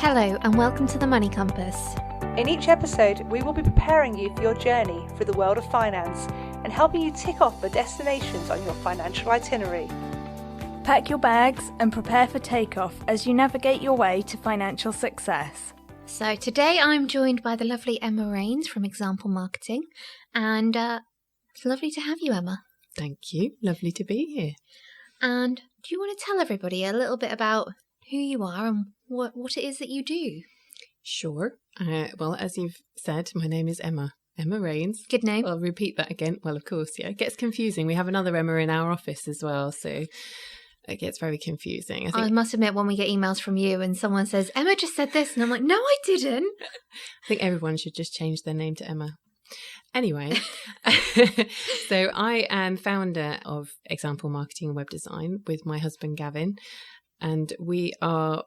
Hello and welcome to the Money Compass. In each episode, we will be preparing you for your journey through the world of finance and helping you tick off the destinations on your financial itinerary. Pack your bags and prepare for takeoff as you navigate your way to financial success. So today I'm joined by the lovely Emma Rains from Example Marketing, and it's lovely to have you, Emma. Thank you. Lovely to be here. And do you want to tell everybody a little bit about who you are and what it is that you do? Sure. Well, as you've said, my name is Emma Rains. Good name. I'll repeat that again. Well, of course, yeah. It gets confusing. We have another Emma in our office as well, so it gets very confusing. I must admit, when we get emails from you and someone says, Emma just said this, and I'm like, no, I didn't. I think everyone should just change their name to Emma. Anyway, so I am founder of Example Marketing and Web Design with my husband, Gavin, and we are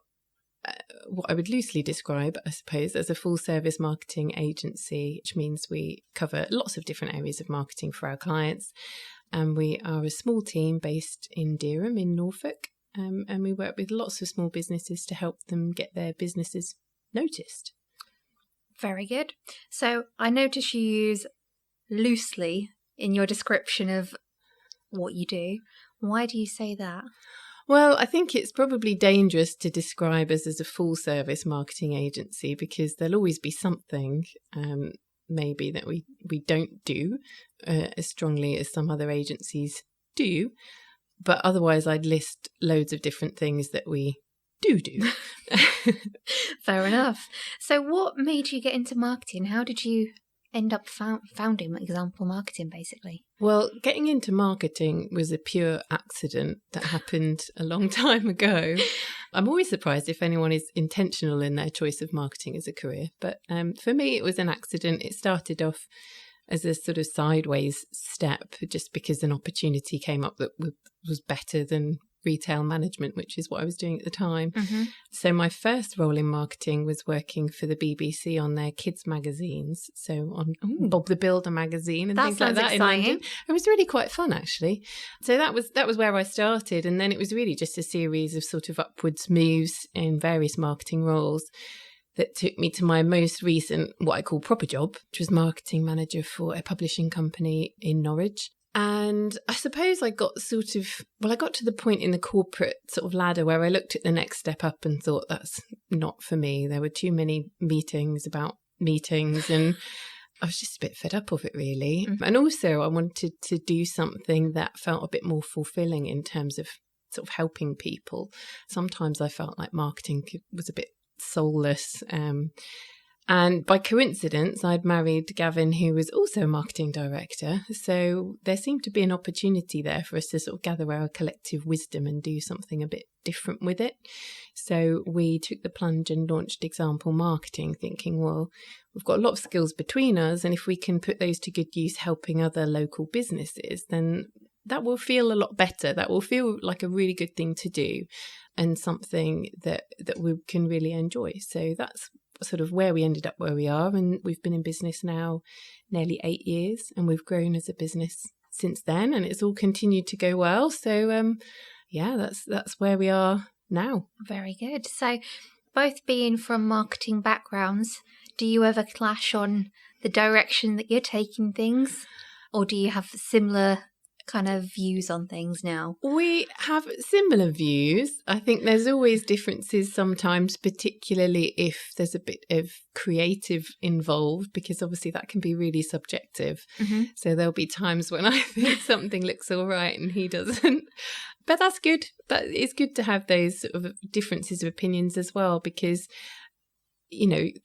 what I would loosely describe, I suppose, as a full-service marketing agency, which means we cover lots of different areas of marketing for our clients. And we are a small team based in Dereham in Norfolk, and we work with lots of small businesses to help them get their businesses noticed. Very good. So I notice you use loosely in your description of what you do. Why do you say that? Well, I think it's probably dangerous to describe us as a full-service marketing agency because there'll always be something maybe that we don't do as strongly as some other agencies do. But otherwise, I'd list loads of different things that we do. Fair enough. So what made you get into marketing? How did you end up founding Example Marketing, basically? Well, getting into marketing was a pure accident that happened a long time ago. I'm always surprised if anyone is intentional in their choice of marketing as a career. But for me, it was an accident. It started off as a sort of sideways step just because an opportunity came up that was better than retail management, which is what I was doing at the time. Mm-hmm. So my first role in marketing was working for the BBC on their kids magazines, so on Bob the Builder magazine and things like that in London. It was really quite fun, actually. So that was where I started, and then it was really just a series of sort of upwards moves in various marketing roles that took me to my most recent, what I call proper job, which was marketing manager for a publishing company in Norwich. And I suppose I got to the point in the corporate sort of ladder where I looked at the next step up and thought, that's not for me. There were too many meetings about meetings and I was just a bit fed up of it, really. Mm-hmm. And also I wanted to do something that felt a bit more fulfilling in terms of sort of helping people. Sometimes I felt like marketing was a bit soulless. And by coincidence, I'd married Gavin, who was also a marketing director. So there seemed to be an opportunity there for us to sort of gather our collective wisdom and do something a bit different with it. So we took the plunge and launched Example Marketing, thinking, well, we've got a lot of skills between us. And if we can put those to good use helping other local businesses, then that will feel a lot better. That will feel like a really good thing to do and something that we can really enjoy. So that's sort of where we ended up where we are, and we've been in business now nearly 8 years, and we've grown as a business since then, and it's all continued to go well. So that's where we are now. Very good. So both being from marketing backgrounds, do you ever clash on the direction that you're taking things, or do you have similar kind of views on things now? We have similar views. I think there's always differences sometimes, particularly if there's a bit of creative involved, because obviously that can be really subjective. Mm-hmm. So there'll be times when I think something looks all right and he doesn't. But that's good. That it's good to have those sort of differences of opinions as well, because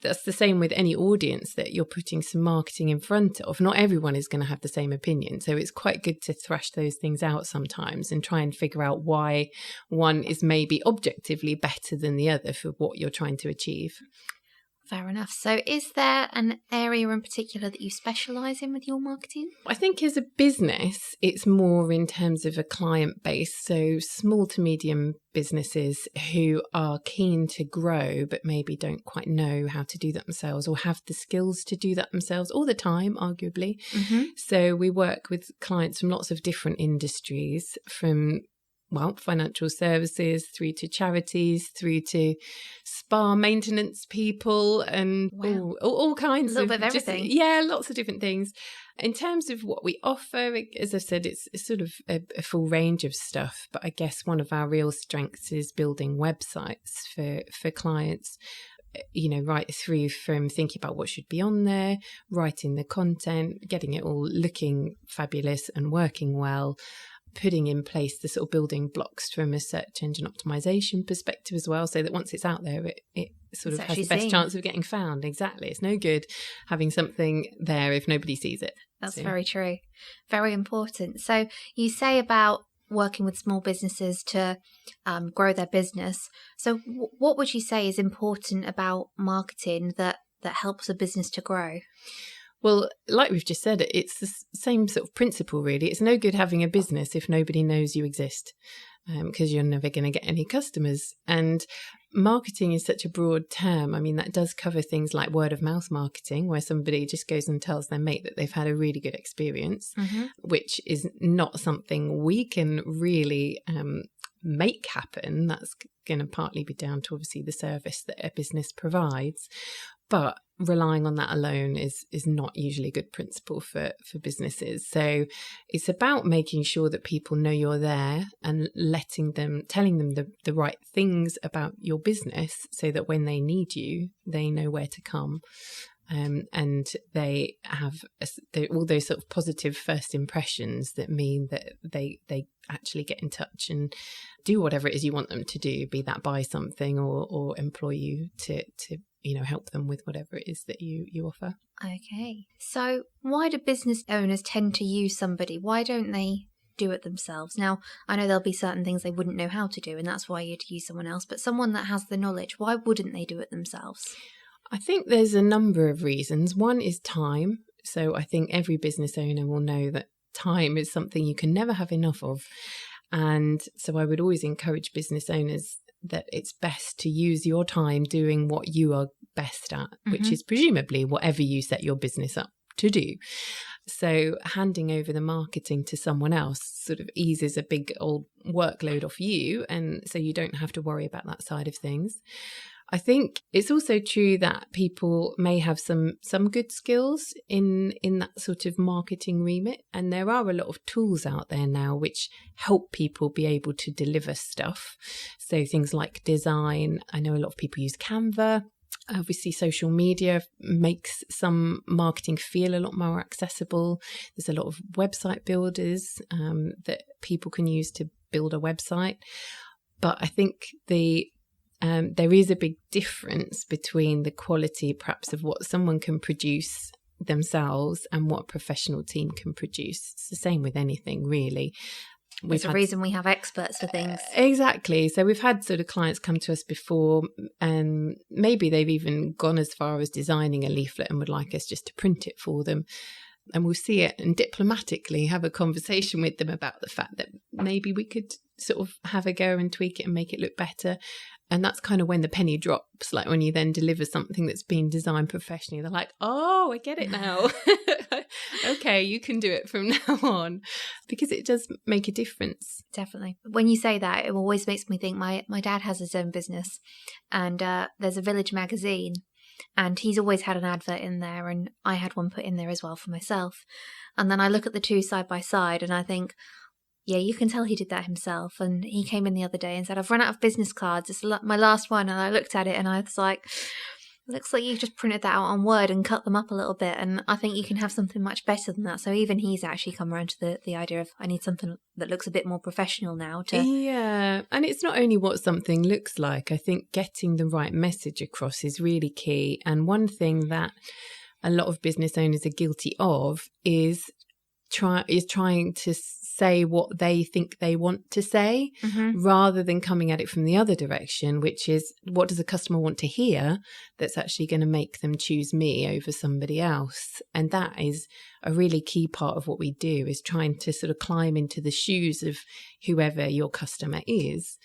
that's the same with any audience that you're putting some marketing in front of. Not everyone is going to have the same opinion. So it's quite good to thrash those things out sometimes and try and figure out why one is maybe objectively better than the other for what you're trying to achieve. Fair enough. So is there an area in particular that you specialise in with your marketing? I think as a business, it's more in terms of a client base. So small to medium businesses who are keen to grow, but maybe don't quite know how to do that themselves or have the skills to do that themselves all the time, arguably. Mm-hmm. So we work with clients from lots of different industries, from financial services, through to charities, through to spa maintenance people, and all kinds of... A little bit of everything. Lots of different things. In terms of what we offer, as I said, it's sort of a full range of stuff. But I guess one of our real strengths is building websites for clients, right through from thinking about what should be on there, writing the content, getting it all looking fabulous and working well, putting in place the sort of building blocks from a search engine optimization perspective as well, so that once it's out there, it sort of has the best chance of getting found. Exactly. It's no good having something there if nobody sees it. That's very true. Very important. So you say about working with small businesses to grow their business. So what would you say is important about marketing that helps a business to grow? Well, like we've just said, it's the same sort of principle, really. It's no good having a business if nobody knows you exist, because you're never going to get any customers. And marketing is such a broad term. I mean, that does cover things like word of mouth marketing, where somebody just goes and tells their mate that they've had a really good experience, which is not something we can really make happen. That's going to partly be down to obviously the service that a business provides. But relying on that alone is not usually a good principle for businesses. So it's about making sure that people know you're there and telling them the right things about your business, so that when they need you, they know where to come. And they have all those sort of positive first impressions that mean that they actually get in touch and do whatever it is you want them to do, be that buy something or employ you to help them with whatever it is that you offer. Okay. So why do business owners tend to use somebody? Why don't they do it themselves? Now, I know there'll be certain things they wouldn't know how to do, and that's why you'd use someone else, but someone that has the knowledge, why wouldn't they do it themselves? I think there's a number of reasons. One is time. So I think every business owner will know that time is something you can never have enough of. And so I would always encourage business owners that it's best to use your time doing what you are best at, which is presumably whatever you set your business up to do. So handing over the marketing to someone else sort of eases a big old workload off you, and so you don't have to worry about that side of things. I think it's also true that people may have some good skills in that sort of marketing remit, and there are a lot of tools out there now which help people be able to deliver stuff. So things like design. I know a lot of people use Canva. Obviously, social media makes some marketing feel a lot more accessible. There's a lot of website builders that people can use to build a website. But I think there is a big difference between the quality, perhaps, of what someone can produce themselves and what a professional team can produce. It's the same with anything, really. There's a reason we have experts for things. Exactly. So we've had sort of clients come to us before, and maybe they've even gone as far as designing a leaflet and would like us just to print it for them. And we'll see it and diplomatically have a conversation with them about the fact that maybe we could sort of have a go and tweak it and make it look better. And that's kind of when the penny drops, like when you then deliver something that's been designed professionally. They're like, oh, I get it now. Okay, you can do it from now on, because it does make a difference. Definitely. When you say that, it always makes me think my dad has his own business, and there's a Village magazine, and he's always had an advert in there, and I had one put in there as well for myself. And then I look at the two side by side and I think, yeah, you can tell he did that himself. And he came in the other day and said, I've run out of business cards. It's my last one. And I looked at it and I was like, looks like you've just printed that out on Word and cut them up a little bit. And I think you can have something much better than that. So even he's actually come around to the idea of, I need something that looks a bit more professional now. Yeah. And it's not only what something looks like. I think getting the right message across is really key. And one thing that a lot of business owners are guilty of is trying to say what they think they want to say, rather than coming at it from the other direction, which is, what does a customer want to hear that's actually going to make them choose me over somebody else? And that is a really key part of what we do, is trying to sort of climb into the shoes of whoever your customer is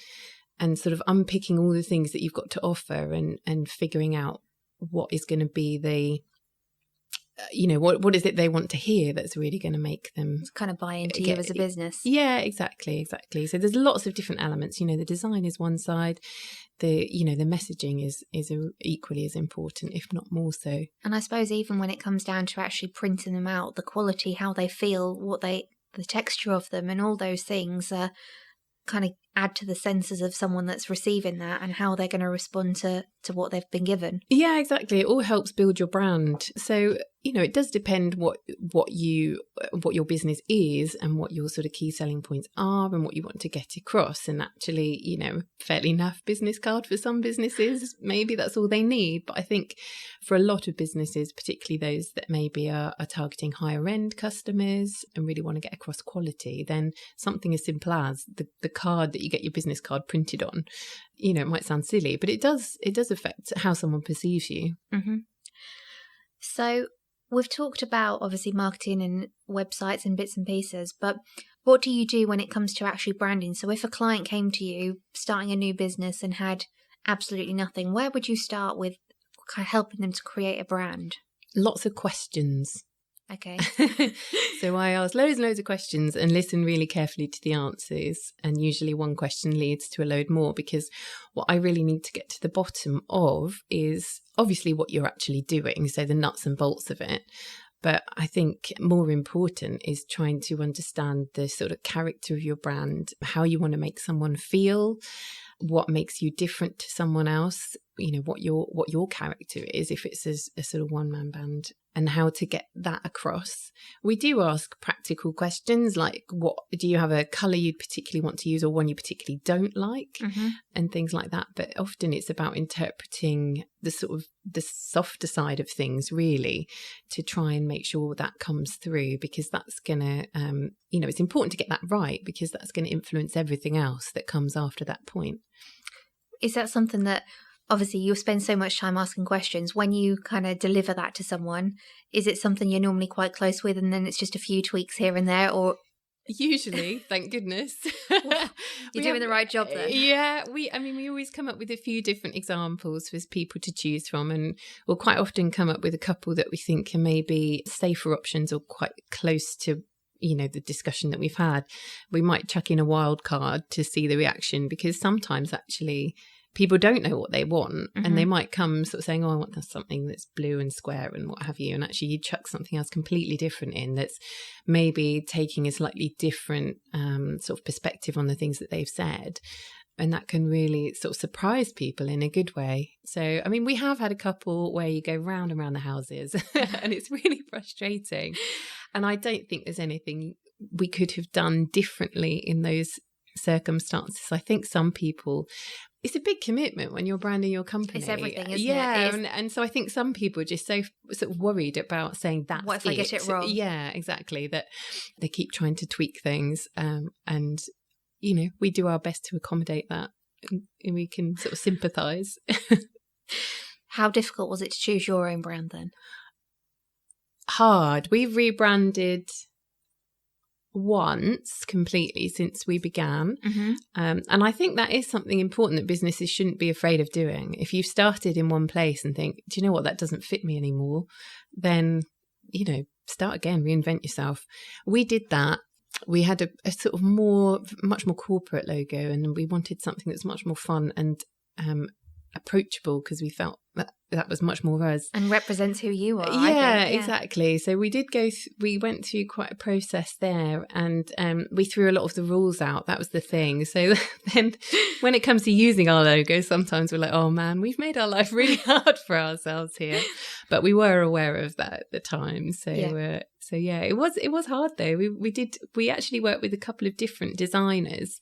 and sort of unpicking all the things that you've got to offer and figuring out what is going to be what is it they want to hear that's really going to make them kind of buy into you as a business. Yeah, exactly. So there's lots of different elements. The design is one side. The messaging is equally as important, if not more so. And I suppose even when it comes down to actually printing them out, the quality, how they feel, the texture of them, and all those things kind of add to the senses of someone that's receiving that and how they're going to respond to what they've been given. Yeah, exactly. It all helps build your brand. So, it does depend what your business is and what your sort of key selling points are and what you want to get across. And actually, fairly naff business card for some businesses, maybe that's all they need. But I think for a lot of businesses, particularly those that maybe are targeting higher end customers and really want to get across quality, then something as simple as the card that you get your business card printed on, it might sound silly, but it does affect how someone perceives you. Mm-hmm. So we've talked about obviously marketing and websites and bits and pieces, but what do you do when it comes to actually branding? So if a client came to you starting a new business and had absolutely nothing, where would you start with kind of helping them to create a brand? Lots of questions. Okay. So I ask loads and loads of questions and listen really carefully to the answers. And usually one question leads to a load more, because what I really need to get to the bottom of is obviously what you're actually doing, so the nuts and bolts of it. But I think more important is trying to understand the sort of character of your brand, how you want to make someone feel, what makes you different to someone else, what your character is, if it's a sort of one-man band, and how to get that across. We do ask practical questions like, what do you have a colour you'd particularly want to use, or one you particularly don't like, and things like that. But often it's about interpreting the sort of the softer side of things, really, to try and make sure that comes through, because that's going to, it's important to get that right, because that's going to influence everything else that comes after that point. Is that something that, obviously, you'll spend so much time asking questions, when you kind of deliver that to someone, is it something you're normally quite close with and then it's just a few tweaks here and there, or? Usually, thank goodness. You're doing the right job then. Yeah, we always come up with a few different examples for people to choose from, and we'll quite often come up with a couple that we think are maybe safer options or quite close to the discussion that we've had. We might chuck in a wild card to see the reaction, because sometimes actually people don't know what they want, and they might come sort of saying, I want something that's blue and square and what have you, and actually you chuck something else completely different in that's maybe taking a slightly different sort of perspective on the things that they've said, and that can really sort of surprise people in a good way. So we have had a couple where you go round and round the houses and it's really frustrating, and I don't think there's anything we could have done differently in those circumstances. I think some people, it's a big commitment when you're branding your company. It's everything, isn't it? Yeah, and so I think some people are just so sort of worried about saying that's what if I get it wrong? Yeah, exactly. That they keep trying to tweak things, and we do our best to accommodate that, and we can sort of sympathise. How difficult was it to choose your own brand then? Hard. We've rebranded once completely since we began, and I think that is something important that businesses shouldn't be afraid of doing. If you've started in one place and think, do you know what, that doesn't fit me anymore, then start again, reinvent yourself. We did that. We had a sort of much more corporate logo, and we wanted something that's much more fun and approachable, because we felt that was much more us and represents who you are. Yeah, exactly. So we did we went through quite a process there, and we threw a lot of the rules out. That was the thing. So then when it comes to using our logo, sometimes we're like, oh man, we've made our life really hard for ourselves here. But we were aware of that at the time. So yeah, it was hard though. We actually worked with a couple of different designers,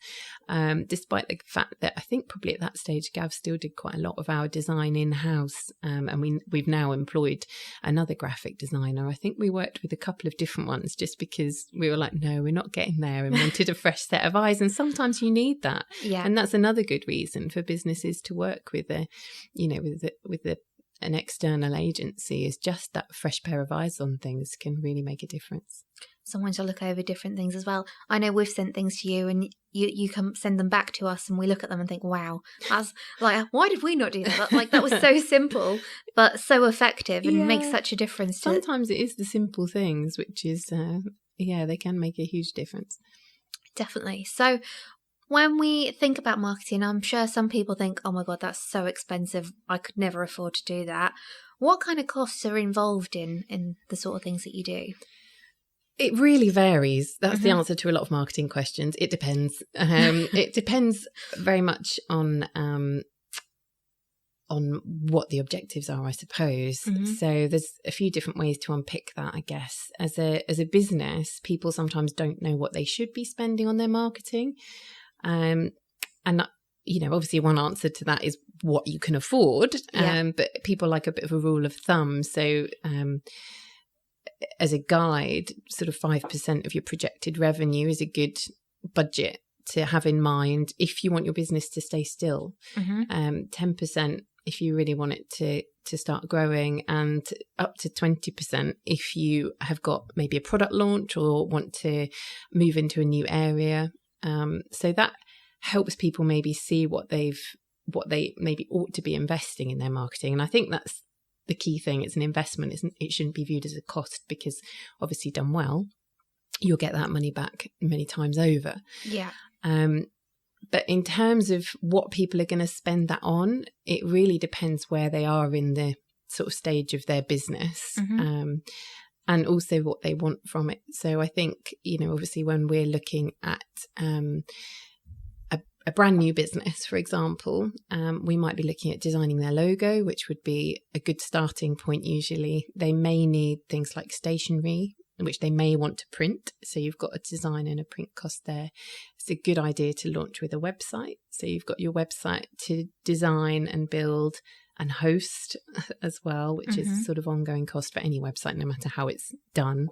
despite the fact that I think probably at that stage Gav still did quite a lot of our design in-house, and we've now employed another graphic designer. I think we worked with a couple of different ones just because we were like, no, we're not getting there, and wanted a fresh set of eyes. And sometimes you need that, and that's another good reason for businesses to work with an external agency, is just that fresh pair of eyes on things can really make a difference. someone to look over different things as well. I know we've sent things to you and you can send them back to us and we look at them and think, wow, that's like, why did we not do that? That was so simple, but so effective and makes such a difference. Sometimes it is the simple things, which is, they can make a huge difference. Definitely. So when we think about marketing, I'm sure some people think, oh my God, that's so expensive. I could never afford to do that. What kind of costs are involved in the sort of things that you do? It really varies. That's the answer to a lot of marketing questions. It depends. It depends very much on what the objectives are, I suppose. So there's a few different ways to unpick that, I guess. As a business, people sometimes don't know what they should be spending on their marketing. And obviously one answer to that is what you can afford. But people like a bit of a rule of thumb. So as a guide, sort of 5% of your projected revenue is a good budget to have in mind if you want your business to stay still. 10% if you really want it to start growing, and up to 20% if you have got maybe a product launch or want to move into a new area. So that helps people maybe see what they maybe ought to be investing in their marketing. And I think that's the key thing. It's an investment. It shouldn't be viewed as a cost, because obviously done well, you'll get that money back many times over. Yeah. But in terms of what people are going to spend that on, it really depends where they are in the sort of stage of their business, and also what they want from it. So I think, obviously when we're looking at a brand new business, for example, we might be looking at designing their logo, which would be a good starting point. Usually they may need things like stationery, which they may want to print. So you've got a design and a print cost there. It's a good idea to launch with a website. So you've got your website to design and build and host as well, which is a sort of ongoing cost for any website, no matter how it's done.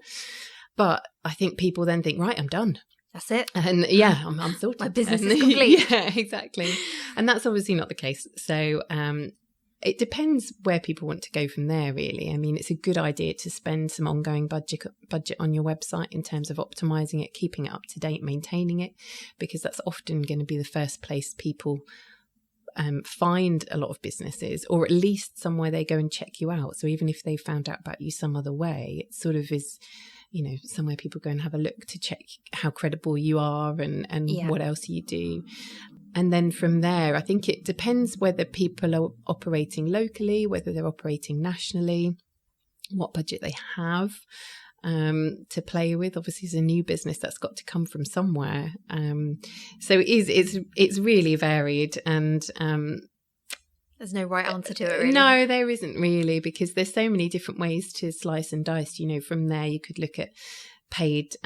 But I think people then think, right, I'm done. That's it. And I'm sorted. My business is complete. Yeah, exactly. And that's obviously not the case. So it depends where people want to go from there, really. I mean, it's a good idea to spend some ongoing budget on your website in terms of optimizing it, keeping it up to date, maintaining it, because that's often going to be the first place people find a lot of businesses, or at least somewhere they go and check you out. So even if they found out about you some other way, it sort of is, somewhere people go and have a look to check how credible you are and what else you do. And then from there, I think it depends whether people are operating locally, whether they're operating nationally, what budget they have to play with. Obviously, as a new business, that's got to come from somewhere. So it's really varied, and there's no right answer to it, really. No, there isn't really, because there's so many different ways to slice and dice. From there, you could look at paid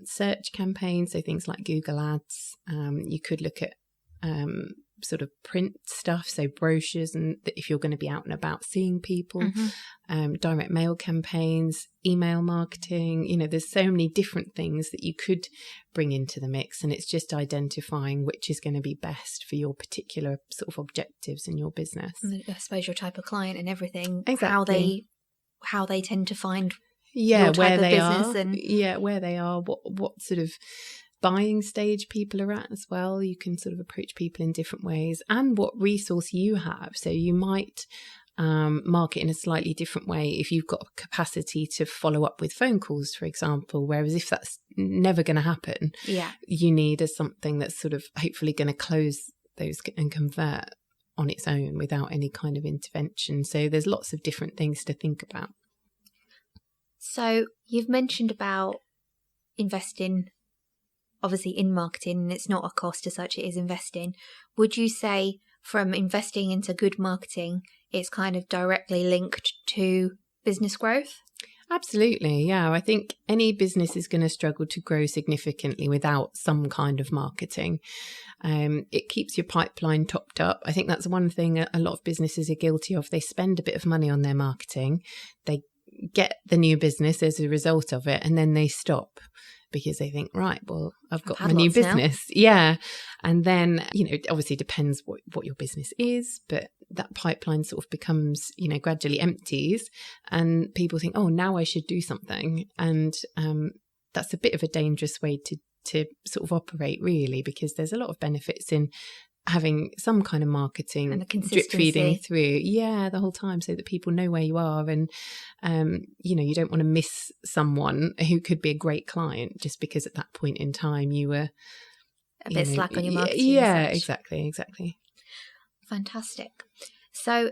search campaigns, so things like Google Ads. You could look at sort of print stuff, so brochures, and if you're going to be out and about seeing people, direct mail campaigns, email marketing. There's so many different things that you could bring into the mix, and it's just identifying which is going to be best for your particular sort of objectives in your business. I suppose your type of client and everything, exactly. how they tend to find your type where of they business are, and where they are, what sort of buying stage people are at as well. You can sort of approach people in different ways, and what resource you have. So you might market in a slightly different way if you've got capacity to follow up with phone calls, for example, whereas if that's never going to happen, you need something that's sort of hopefully going to close those and convert on its own without any kind of intervention. So there's lots of different things to think about. So you've mentioned about investing obviously in marketing, and it's not a cost as such, it is investing. Would you say from investing into good marketing, it's kind of directly linked to business growth? Absolutely, yeah. I think any business is going to struggle to grow significantly without some kind of marketing. It keeps your pipeline topped up. I think that's one thing a lot of businesses are guilty of. They spend a bit of money on their marketing, they get the new business as a result of it, and then they stop because they think, right, well, I've got my new business. Now. Yeah. And then, it obviously depends what your business is, but that pipeline sort of becomes, gradually empties, and people think, oh, now I should do something. And that's a bit of a dangerous way to sort of operate, really, because there's a lot of benefits in having some kind of marketing and the drip feeding consistency through the whole time, so that people know where you are, and you don't want to miss someone who could be a great client just because at that point in time you were a bit slack on your marketing. Exactly. Fantastic. So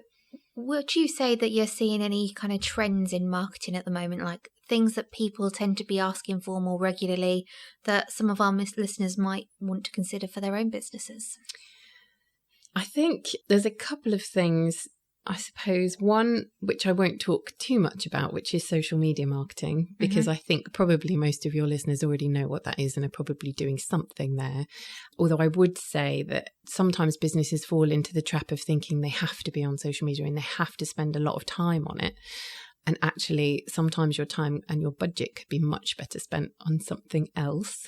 would you say that you're seeing any kind of trends in marketing at the moment, like things that people tend to be asking for more regularly that some of our listeners might want to consider for their own businesses? I think there's a couple of things, I suppose. One, which I won't talk too much about, which is social media marketing, because I think probably most of your listeners already know what that is and are probably doing something there. Although I would say that sometimes businesses fall into the trap of thinking they have to be on social media and they have to spend a lot of time on it. And actually, sometimes your time and your budget could be much better spent on something else.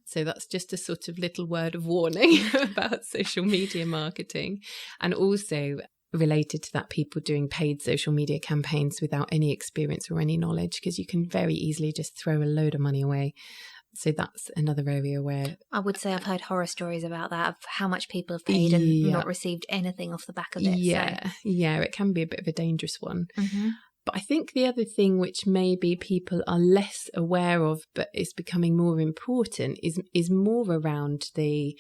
So that's just a sort of little word of warning about social media marketing. And also related to that, people doing paid social media campaigns without any experience or any knowledge, because you can very easily just throw a load of money away. So that's another area where I would say I've heard horror stories about that, of how much people have paid and not received anything off the back of it. It can be a bit of a dangerous one. But I think the other thing which maybe people are less aware of, but is becoming more important, is more around the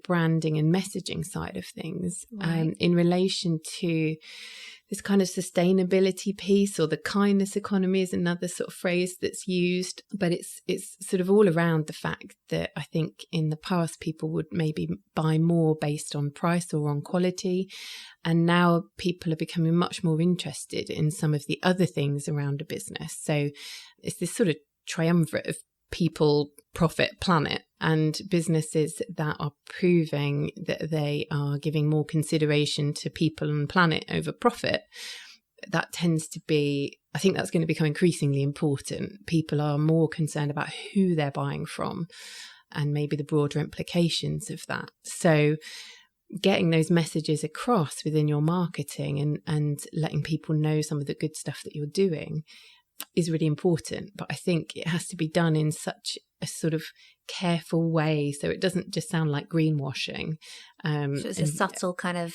branding and messaging side of things, in relation to this kind of sustainability piece, or the kindness economy is another sort of phrase that's used. But it's sort of all around the fact that I think in the past people would maybe buy more based on price or on quality. And now people are becoming much more interested in some of the other things around a business. So it's this sort of triumvirate of people, profit, planet, and businesses that are proving that they are giving more consideration to people and planet over profit. That tends to be, I think that's going to become increasingly important. People are more concerned about who they're buying from and maybe the broader implications of that. So getting those messages across within your marketing and letting people know some of the good stuff that you're doing is really important. But I think it has to be done in such a sort of careful way, so it doesn't just sound like greenwashing. So it's a subtle kind of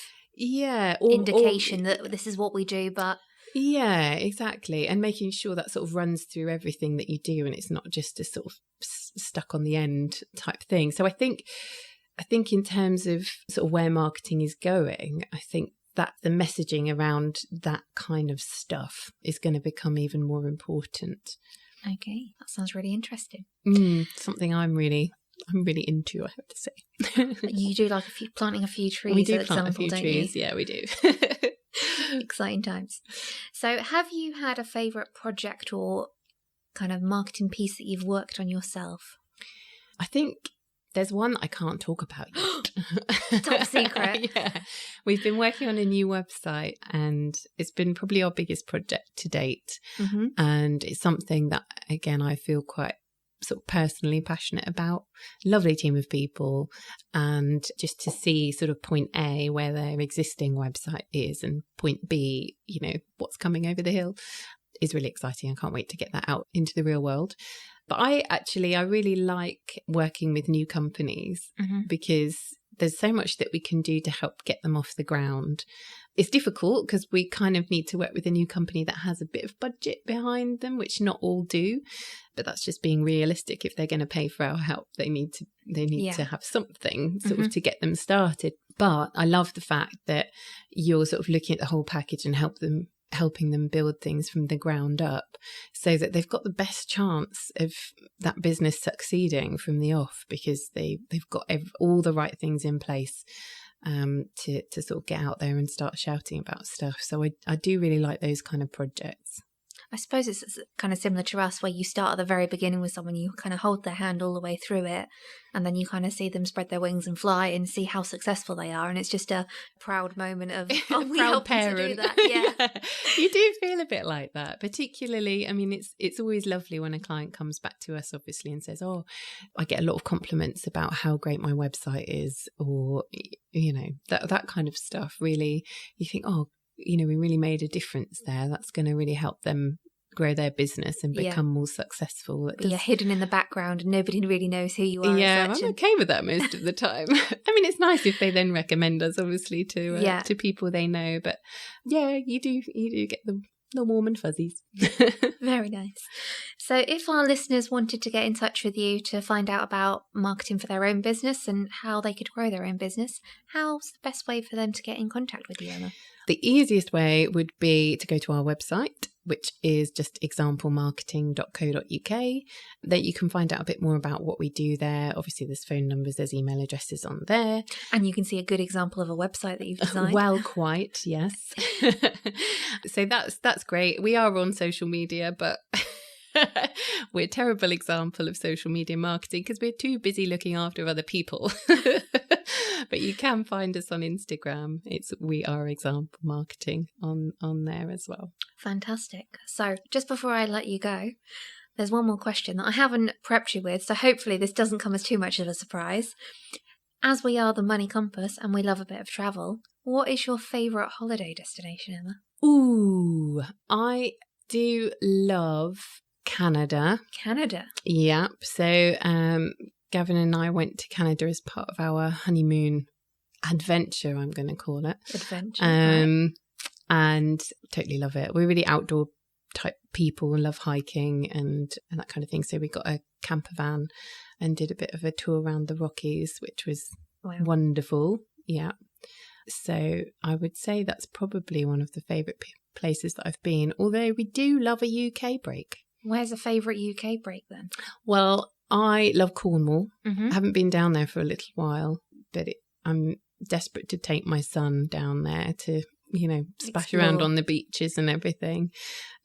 or, indication that this is what we do, but yeah, exactly. And making sure that sort of runs through everything that you do, and it's not just a sort of stuck on the end type thing. So I think in terms of sort of where marketing is going, I think that the messaging around that kind of stuff is going to become even more important. Okay, that sounds really interesting. Something I'm really into, I have to say. You do like planting a few trees. We do at plant example, a few don't trees. you? Yeah, we do. Exciting times. So have you had a favourite project or kind of marketing piece that you've worked on yourself? I think there's one I can't talk about yet. Top secret. Yeah. We've been working on a new website, and it's been probably our biggest project to date. And it's something that, again, I feel quite sort of personally passionate about. Lovely team of people, and just to see sort of point A where their existing website is, and point B, what's coming over the hill, is really exciting. I can't wait to get that out into the real world. But I really like working with new companies, because there's so much that we can do to help get them off the ground. It's difficult because we kind of need to work with a new company that has a bit of budget behind them, which not all do. But that's just being realistic. If they're going to pay for our help, they need to have something sort of to get them started. But I love the fact that you're sort of looking at the whole package and helping them build things from the ground up, so that they've got the best chance of that business succeeding from the off, because they've got all the right things in place to sort of get out there and start shouting about stuff. So I do really like those kind of projects. I suppose it's kind of similar to us, where you start at the very beginning with someone, you kind of hold their hand all the way through it, and then you kind of see them spread their wings and fly and see how successful they are. And it's just a proud moment of, we helped you to do that. Yeah. You do feel a bit like that, particularly. I mean, it's always lovely when a client comes back to us, obviously, and says, I get a lot of compliments about how great my website is, or, that kind of stuff. Really, you think, we really made a difference there. That's going to really help them grow their business and become more successful. But you're hidden in the background and nobody really knows who you are. Yeah, I'm okay with that most of the time. I mean, it's nice if they then recommend us, obviously, to people they know. But yeah, you do get the warm and fuzzies. Very nice. So if our listeners wanted to get in touch with you to find out about marketing for their own business and how they could grow their own business, how's the best way for them to get in contact with you, Emma? The easiest way would be to go to our website, which is just examplemarketing.co.uk. Then you can find out a bit more about what we do there. Obviously, there's phone numbers, there's email addresses on there. And you can see a good example of a website that you've designed. Well, quite, yes. So that's great. We are on social media, but we're a terrible example of social media marketing because we're too busy looking after other people. But you can find us on Instagram. We are example marketing on there as well. Fantastic. So just before I let you go, there's one more question that I haven't prepped you with. So hopefully this doesn't come as too much of a surprise. As we are the Money Compass and we love a bit of travel, what is your favourite holiday destination, Emma? Ooh, I do love Canada. Canada? Yeah. So Gavin and I went to Canada as part of our honeymoon adventure, I'm going to call it. Adventure. And totally love it. We're really outdoor type people and love hiking and that kind of thing. So we got a camper van and did a bit of a tour around the Rockies, which was wonderful. Yeah. So I would say that's probably one of the favourite places that I've been, although we do love a UK break. Where's a favourite UK break then? Well, I love Cornwall. Mm-hmm. I haven't been down there for a little while, but I'm desperate to take my son down there to, splash around on the beaches and everything.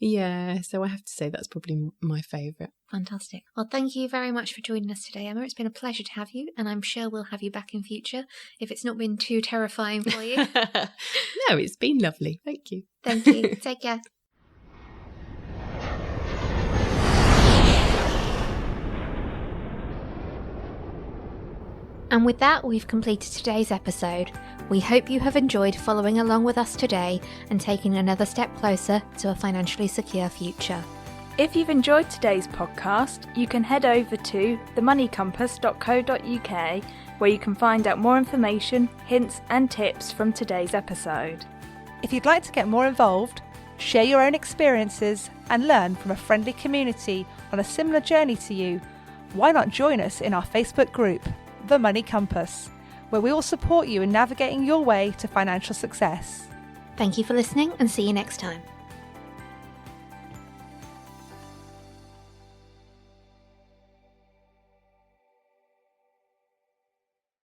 Yeah, so I have to say that's probably my favourite. Fantastic. Well, thank you very much for joining us today, Emma. It's been a pleasure to have you, and I'm sure we'll have you back in future if it's not been too terrifying for you. No, it's been lovely. Thank you. Thank you. Take care. And with that, we've completed today's episode. We hope you have enjoyed following along with us today and taking another step closer to a financially secure future. If you've enjoyed today's podcast, you can head over to themoneycompass.co.uk where you can find out more information, hints and tips from today's episode. If you'd like to get more involved, share your own experiences and learn from a friendly community on a similar journey to you, why not join us in our Facebook group, The Money Compass, where we will support you in navigating your way to financial success. Thank you for listening and see you next time.